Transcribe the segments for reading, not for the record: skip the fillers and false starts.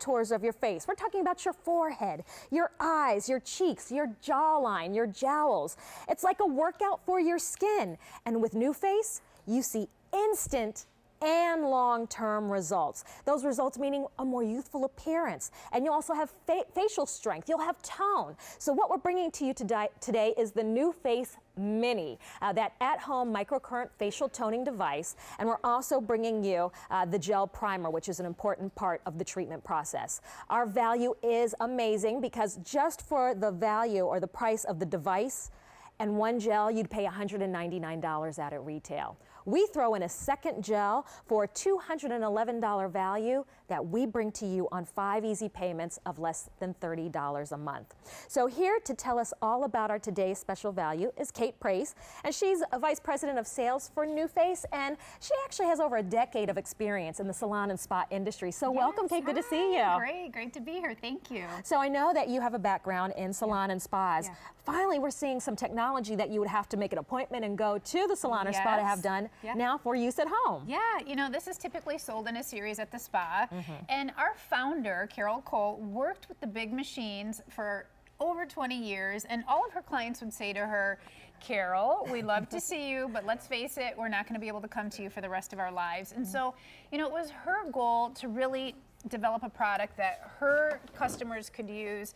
contours of your face. We're talking about your forehead, your eyes, your cheeks, your jawline, your jowls. It's like a workout for your skin. And with NuFACE, you see instant and long-term results. Those results meaning a more youthful appearance, and you'll also have facial strength. You'll have tone. So what we're bringing to you today is the NuFACE Mini, that at-home microcurrent facial toning device, and we're also bringing you the gel primer, which is an important part of the treatment process. Our value is amazing because just for the value or the price of the device and one gel, you'd pay $199 out at retail. We throw in a second gel for a $211 value that we bring to you on 5 easy payments of less than $30 a month. So here to tell us all about our today's special value is Kate Prace, and she's a Vice President of Sales for NuFACE, and she actually has over a decade of experience in the salon and spa industry. So welcome, Kate, good to see you. Great to be here, thank you. So I know that you have a background in salon and spas. Yeah. Finally, we're seeing some technology that you would have to make an appointment and go to the salon or spa to have done now for use at home. Yeah, you know, this is typically sold in a series at the spa. And our founder, Carol Cole, worked with the big machines for over 20 years, and all of her clients would say to her, Carol, we love to see you, but let's face it, we're not going to be able to come to you for the rest of our lives. And so, you know, it was her goal to really develop a product that her customers could use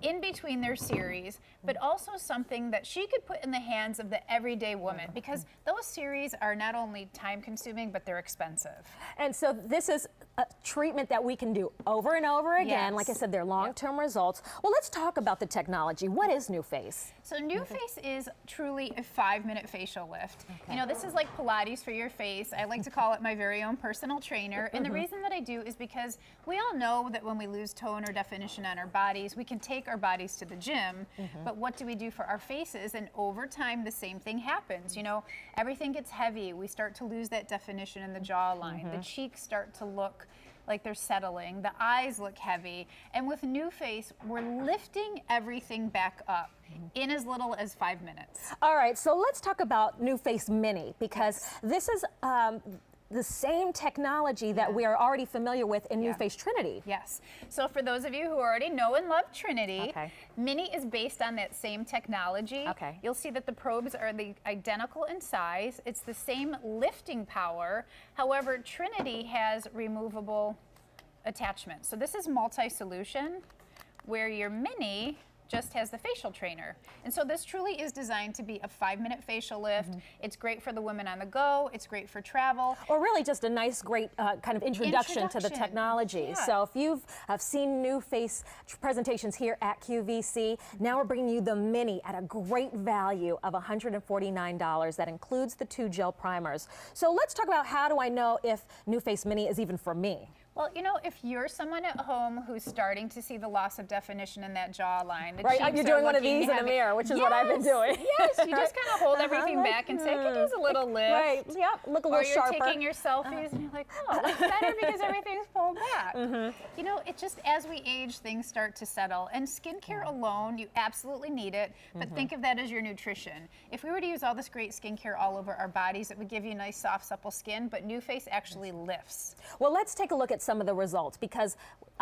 in between their series, but also something that she could put in the hands of the everyday woman, because those series are not only time consuming, but they're expensive. And so this is a treatment that we can do over and over again. Like I said, they're long-term results. Well, let's talk about the technology. What is NuFACE? So NuFACE is truly a 5-minute facial lift. You know, this is like Pilates for your face. I like to call it my very own personal trainer. And the reason that I do is because we all know that when we lose tone or definition on our bodies, we can take our bodies to the gym, but what do we do for our faces? And over time, the same thing happens. You know, everything gets heavy. We start to lose that definition in the jawline. The cheeks start to look like they're settling. The eyes look heavy. And with NuFACE, we're lifting everything back up in as little as 5 minutes. All right, so let's talk about NuFACE Mini, because this is the same technology that we are already familiar with in NuFACE Trinity. Yes. So for those of you who already know and love Trinity, Mini is based on that same technology. You'll see that the probes are identical in size. It's the same lifting power. However, Trinity has removable attachments. So this is multi-solution, where your Mini just has the facial trainer. And so this truly is designed to be a 5-minute facial lift. It's great for the women on the go. It's great for travel. Or really just a nice, great kind of introduction to the technology. So if you've seen NuFACE presentations here at QVC, now we're bringing you the Mini at a great value of $149. That includes the 2 gel primers. So let's talk about, how do I know if NuFACE Mini is even for me? Well, you know, if you're someone at home who's starting to see the loss of definition in that jawline, you're doing one of these in the mirror, which is what I've been doing. Yes, you just kind of hold everything back and say, I could use a little lift. Look a little sharper. Or you're taking your selfies and you're like, oh, it looks better because everything's pulled back. You know, it just, as we age, things start to settle. And skincare alone, you absolutely need it, but think of that as your nutrition. If we were to use all this great skincare all over our bodies, it would give you nice, soft, supple skin, but NuFACE actually lifts. Well, let's take a look at some of the results, because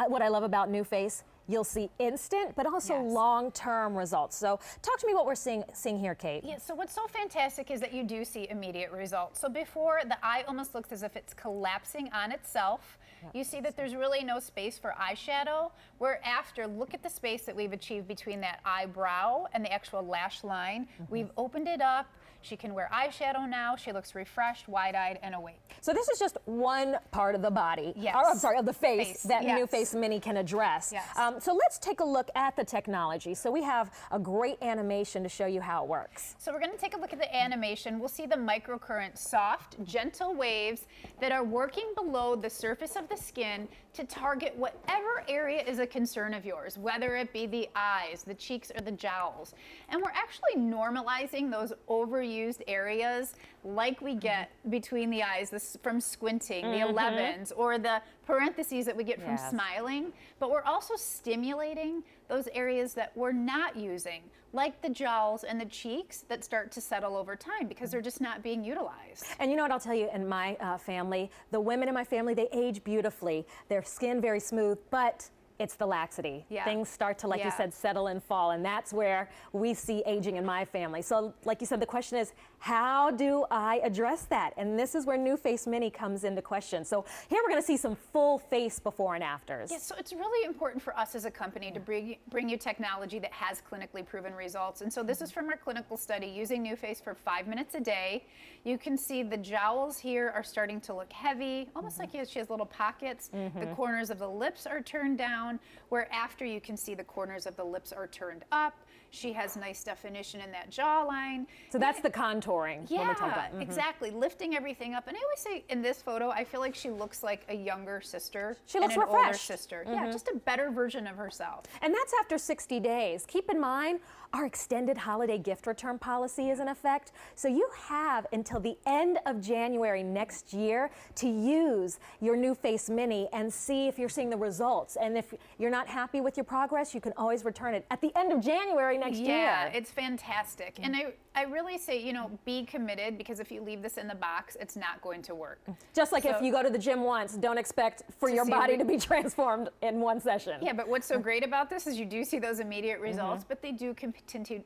what I love about NuFACE, you'll see instant, but also long-term results. So talk to me what we're seeing here, Kate. Yeah, so what's so fantastic is that you do see immediate results. So before, the eye almost looks as if it's collapsing on itself. You see that there's really no space for eyeshadow, where after, look at the space that we've achieved between that eyebrow and the actual lash line. We've opened it up. She can wear eyeshadow now. She looks refreshed, wide-eyed, and awake. So this is just one part of the body, or I'm sorry, of the face that NuFACE Mini can address. So let's take a look at the technology. So we have a great animation to show you how it works. So we're going to take a look at the animation. We'll see the microcurrent, soft, gentle waves that are working below the surface of the skin to target whatever area is a concern of yours, whether it be the eyes, the cheeks, or the jowls. And we're actually normalizing those overused overused areas like we get between the eyes, this from squinting, the 11s, or the parentheses that we get from smiling, but we're also stimulating those areas that we're not using, like the jowls and the cheeks that start to settle over time because they're just not being utilized. And you know what I'll tell you, in my family, the women in my family, they age beautifully. Their skin very smooth, but it's the laxity. Things start to, like you said, settle and fall, and that's where we see aging in my family. So like you said, the question is, how do I address that? And this is where NuFACE Mini comes into question. So here we're going to see some full face before and afters. Yeah, so it's really important for us as a company to bring you technology that has clinically proven results. And so this is from our clinical study using NuFACE for 5 minutes a day. You can see the jowls here are starting to look heavy, almost like she has little pockets. The corners of the lips are turned down, where after you can see the corners of the lips are turned up. She has nice definition in that jawline. So that's the contouring. Yeah, exactly. Lifting everything up. And I always say in this photo, I feel like she looks like a younger sister. She looks and an older refreshed. sister. Yeah, just a better version of herself. And that's after 60 days. Keep in mind, our extended holiday gift return policy is in effect. So you have until the end of January next year to use your NuFACE Mini and see if you're seeing the results. And if you're not happy with your progress, you can always return it at the end of January next year. Yeah, it's fantastic. And I really say, you know, be committed, because if you leave this in the box, it's not going to work. Just like if you go to the gym once, don't expect for your body to be transformed in one session. Yeah, but what's so great about this is you do see those immediate results, but they do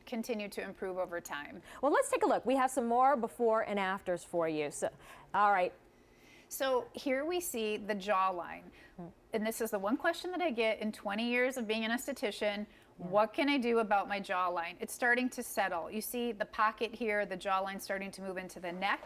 continue to improve over time. Well, let's take a look. We have some more before and afters for you. So, all right. So here we see the jawline. And this is the one question that I get in 20 years of being an esthetician. What can I do about my jawline? It's starting to settle. You see the pocket here, the jawline starting to move into the neck,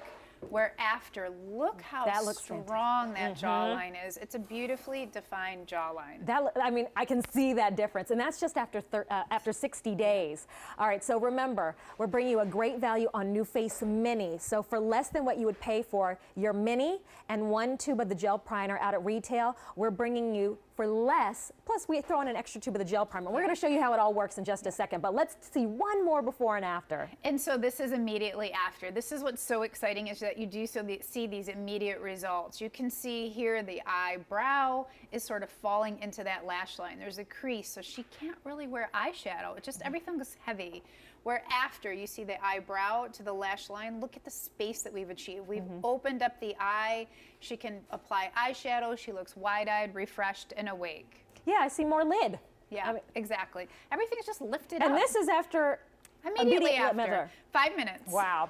where after, look how strong that jawline is. It's a beautifully defined jawline. I mean, I can see that difference, and that's just after 60 days. All right, so remember, we're bringing you a great value on NuFACE Mini. So for less than what you would pay for your Mini and 1 tube of the gel primer out at retail, we're bringing you for less, plus we throw in an extra tube of the gel primer. We're going to show you how it all works in just a second, but let's see one more before and after. And so this is immediately after. This is what's so exciting, is that you do see these immediate results. You can see here the eyebrow is sort of falling into that lash line. There's a crease, so she can't really wear eyeshadow. It just, everything looks heavy. Where after, you see the eyebrow to the lash line. Look at the space that we've achieved. We've opened up the eye. She can apply eyeshadow. She looks wide-eyed, refreshed, and awake. Yeah, I see more lid. Yeah, I mean, exactly. Everything's just lifted up. And this is after immediately after 5 minutes. Wow.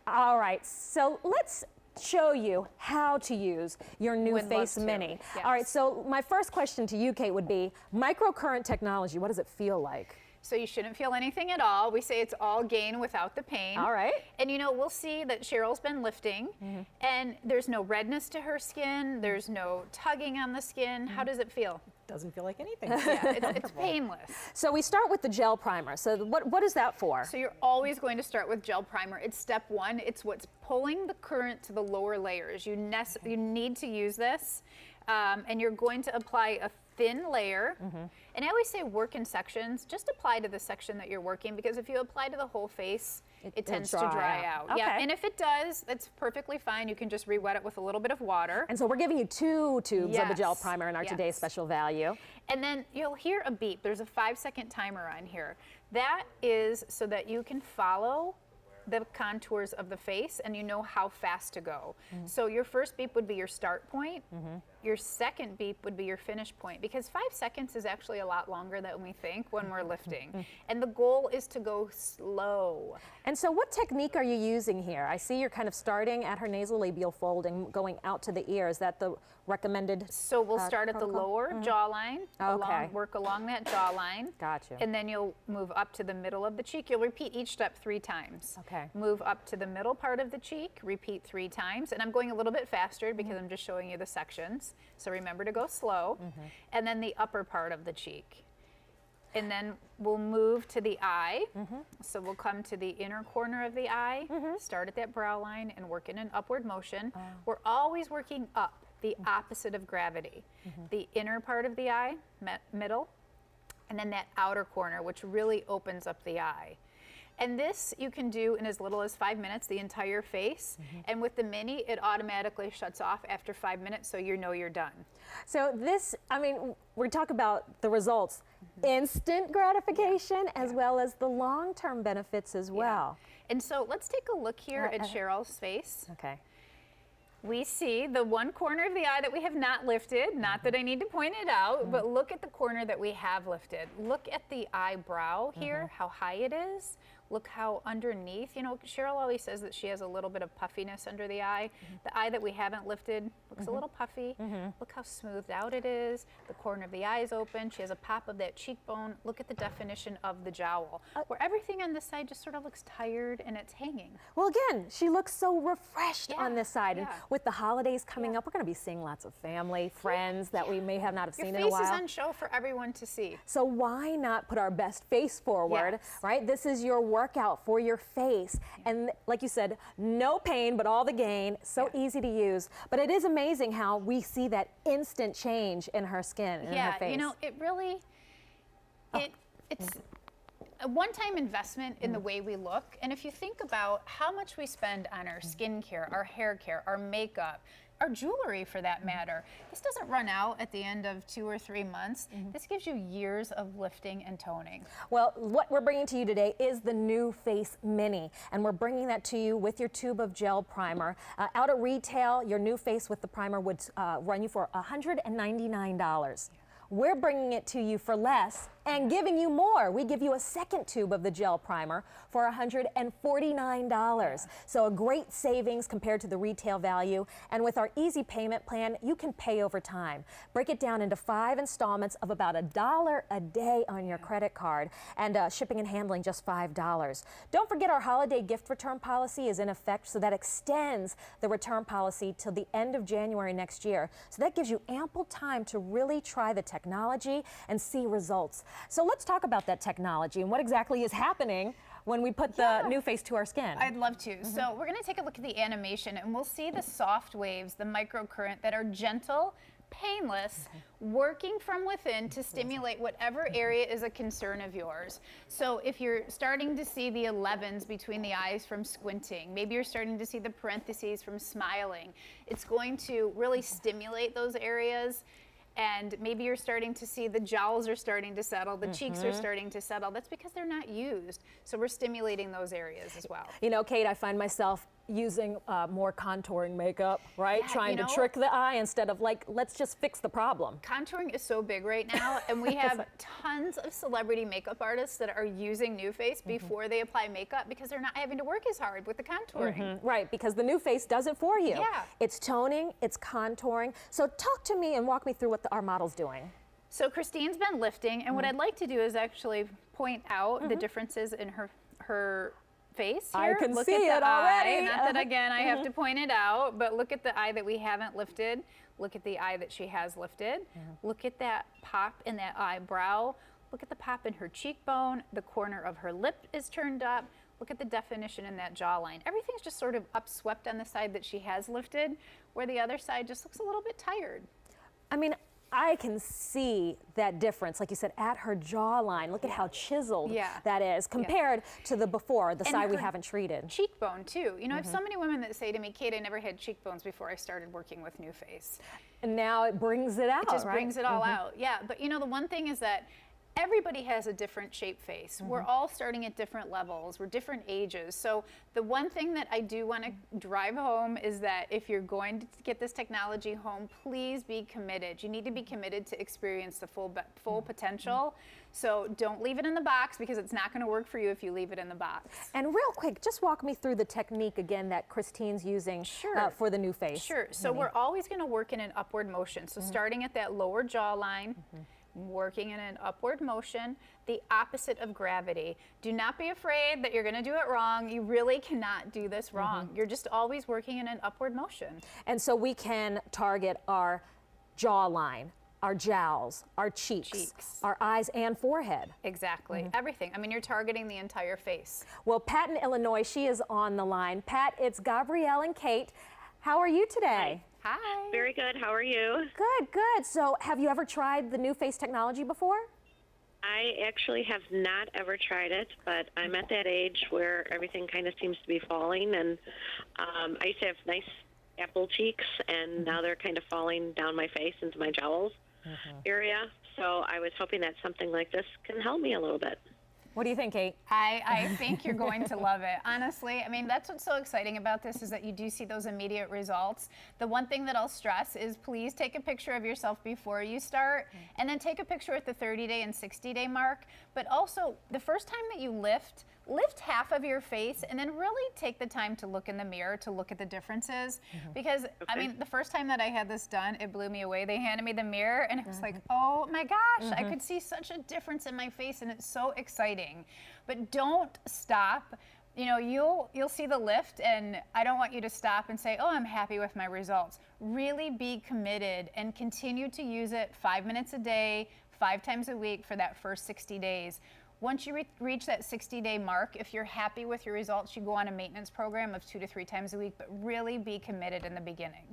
All right, so let's show you how to use your NuFACE Mini. Yes. All right, so my first question to you, Kate, would be microcurrent technology. What does it feel like? So you shouldn't feel anything at all. We say it's all gain without the pain. All right. And you know, we'll see that Cheryl's been lifting, and there's no redness to her skin. There's no tugging on the skin. How does it feel? Doesn't feel like anything. Yeah, it's painless. So we start with the gel primer. So what is that for? So you're always going to start with gel primer. It's step one. It's what's pulling the current to the lower layers. You need to use this, and you're going to apply a thin layer. And I always say work in sections. Just apply to the section that you're working, because if you apply to the whole face, it tends to dry out. Okay. Yeah, and if it does, that's perfectly fine. You can just re-wet it with a little bit of water. And so we're giving you 2 tubes of the gel primer in our today's special value. And then you'll hear a beep. There's a 5-second timer on here. That is so that you can follow the contours of the face and you know how fast to go. So your first beep would be your start point. Your second beep would be your finish point, because 5 seconds is actually a lot longer than we think when we're lifting. And the goal is to go slow. And so what technique are you using here? I see you're kind of starting at her nasolabial fold and going out to the ear. Is that the recommended So we'll start at the lower jawline, Okay. work along that jawline. Gotcha. And then you'll move up to the middle of the cheek. You'll repeat each step 3 times. Okay. Move up to the middle part of the cheek, repeat 3 times. And I'm going a little bit faster because I'm just showing you the sections. So remember to go slow. And then the upper part of the cheek. And then we'll move to the eye. So we'll come to the inner corner of the eye, start at that brow line and work in an upward motion. We're always working up, the opposite of gravity. The inner part of the eye, middle, and then that outer corner, which really opens up the eye. And this you can do in as little as 5 minutes, the entire face. And with the mini, it automatically shuts off after 5 minutes, so you know you're done. So this, I mean, we talk about the results, instant gratification as well as the long-term benefits as well. And so let's take a look here at Cheryl's face. Okay. We see the one corner of the eye that we have not lifted, not that I need to point it out, but look at the corner that we have lifted. Look at the eyebrow here, how high it is. Look how underneath, you know, Cheryl always says that she has a little bit of puffiness under the eye. The eye that we haven't lifted looks a little puffy. Look how smoothed out it is. The corner of the eye is open. She has a pop of that cheekbone. Look at the definition of the jowl, where everything on this side just sort of looks tired and it's hanging. Well, again, she looks so refreshed on this side. And Yeah. with the holidays coming up, we're going to be seeing lots of family, friends that we may have not have Your seen in a while. face is on show for everyone to see. So why not put our best face forward, right? This is your workout for your face. And like you said, no pain, but all the gain. So easy to use. But it is amazing how we see that instant change in her skin and in her face. You know, it really, it's a one-time investment in the way we look. And if you think about how much we spend on our skincare, our hair care, our makeup, our jewelry for that matter, this doesn't run out at the end of 2 or 3 months. This gives you years of lifting and toning. Well, what we're bringing to you today is the NuFACE Mini, and we're bringing that to you with your tube of gel primer. Out at retail, your NuFACE with the primer would run you for $199. We're bringing it to you for less and giving you more. We give you a second tube of the gel primer for $149. So a great savings compared to the retail value. And with our easy payment plan, you can pay over time. Break it down into 5 installments of about $1 a day on your credit card, and shipping and handling just $5. Don't forget our holiday gift return policy is in effect, so that extends the return policy till the end of January next year. So that gives you ample time to really try the technology and see results. So let's talk about that technology and what exactly is happening when we put the NuFACE to our skin. I'd love to. So we're going to take a look at the animation, and we'll see the soft waves, the microcurrent that are gentle, painless, working from within to stimulate whatever area is a concern of yours. So if you're starting to see the 11s between the eyes from squinting, maybe you're starting to see the parentheses from smiling, it's going to really stimulate those areas. And maybe you're starting to see the jowls are starting to settle, the cheeks are starting to settle. That's because they're not used. So we're stimulating those areas as well. You know, Kate, I find myself using more contouring makeup, right? Yeah, Trying to trick the eye instead of like, let's just fix the problem. Contouring is so big right now, and we have tons of celebrity makeup artists that are using NuFACE before they apply makeup because they're not having to work as hard with the contouring. Right, because the NuFACE does it for you. Yeah. It's toning, it's contouring. So talk to me and walk me through what our model's doing. So Christine's been lifting, and what I'd like to do is actually point out the differences in her face here. I can look see at it the already. Eye. Not that again I have to point it out, but look at the eye that we haven't lifted. Look at the eye that she has lifted. Look at that pop in that eyebrow. Look at the pop in her cheekbone. The corner of her lip is turned up. Look at the definition in that jawline. Everything's just sort of upswept on the side that she has lifted, where the other side just looks a little bit tired. I mean, I can see that difference, like you said, at her jawline. Look at how chiseled that is compared to the before, the side we haven't treated. Cheekbone too. You know, I have so many women that say to me, Kate, I never had cheekbones before I started working with NuFACE. And now it brings it out, It just brings it all out. Yeah, but you know, the one thing is that everybody has a different shaped face. We're all starting at different levels. We're different ages. So the one thing that I do want to drive home is that if you're going to get this technology home, please be committed. You need to be committed to experience the full potential. So don't leave it in the box, because it's not going to work for you if you leave it in the box. And real quick, just walk me through the technique again that Christine's using for the NuFACE. Sure. So we're always going to work in an upward motion. So starting at that lower jawline, working in an upward motion, the opposite of gravity. Do not be afraid that you're going to do it wrong. You really cannot do this wrong. You're just always working in an upward motion. And so we can target our jawline, our jowls, our cheeks, our eyes and forehead. Exactly. Everything. I mean, you're targeting the entire face. Well, Pat in Illinois, she is on the line. Pat, it's Gabrielle and Kate. How are you today? Hi. Very good. How are you? Good, good. So have you ever tried the NuFACE technology before? I actually have not ever tried it, but I'm at that age where everything kind of seems to be falling, and I used to have nice apple cheeks, and now they're kind of falling down my face into my jowls area. So I was hoping that something like this can help me a little bit. What do you think, Kate? I think you're going to love it. Honestly, I mean, that's what's so exciting about this is that you do see those immediate results. The one thing that I'll stress is please take a picture of yourself before you start, and then take a picture at the 30-day and 60-day mark. But also, the first time that you lift half of your face and then really take the time to look in the mirror to look at the differences. Because, I mean, the first time that I had this done, it blew me away. They handed me the mirror and it was like, oh my gosh, I could see such a difference in my face, and it's so exciting. But don't stop. You know, you'll see the lift, and I don't want you to stop and say, oh, I'm happy with my results. Really be committed and continue to use it 5 minutes a day, 5 times a week for that first 60 days. Once you reach that 60-day mark, if you're happy with your results, you go on a maintenance program of 2 to 3 times a week, but really be committed in the beginning.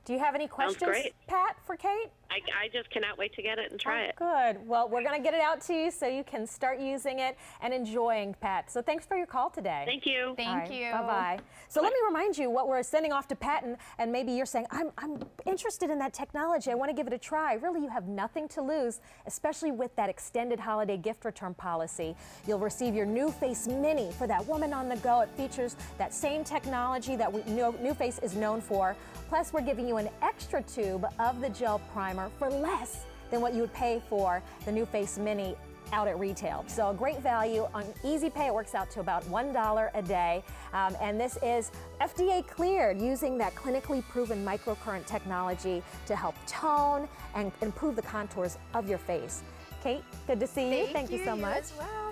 Do you have any questions, Pat, for Kate? I just cannot wait to get it and try it. Good. Well, we're going to get it out to you so you can start using it and enjoying, Pat. So thanks for your call today. Thank you. Thank you. Bye-bye. So let me remind you what we're sending off to Pat, and maybe you're saying, I'm interested in that technology. I want to give it a try. Really, you have nothing to lose, especially with that extended holiday gift return policy. You'll receive your NuFACE Mini for that woman on the go. It features that same technology that NuFACE is known for. Plus, we're giving you an extra tube of the gel primer for less than what you would pay for the NuFACE Mini out at retail. So a great value on Easy Pay. It works out to about $1 a day. And this is FDA cleared using that clinically proven microcurrent technology to help tone and improve the contours of your face. Kate, good to see you. Thank you so much. As well.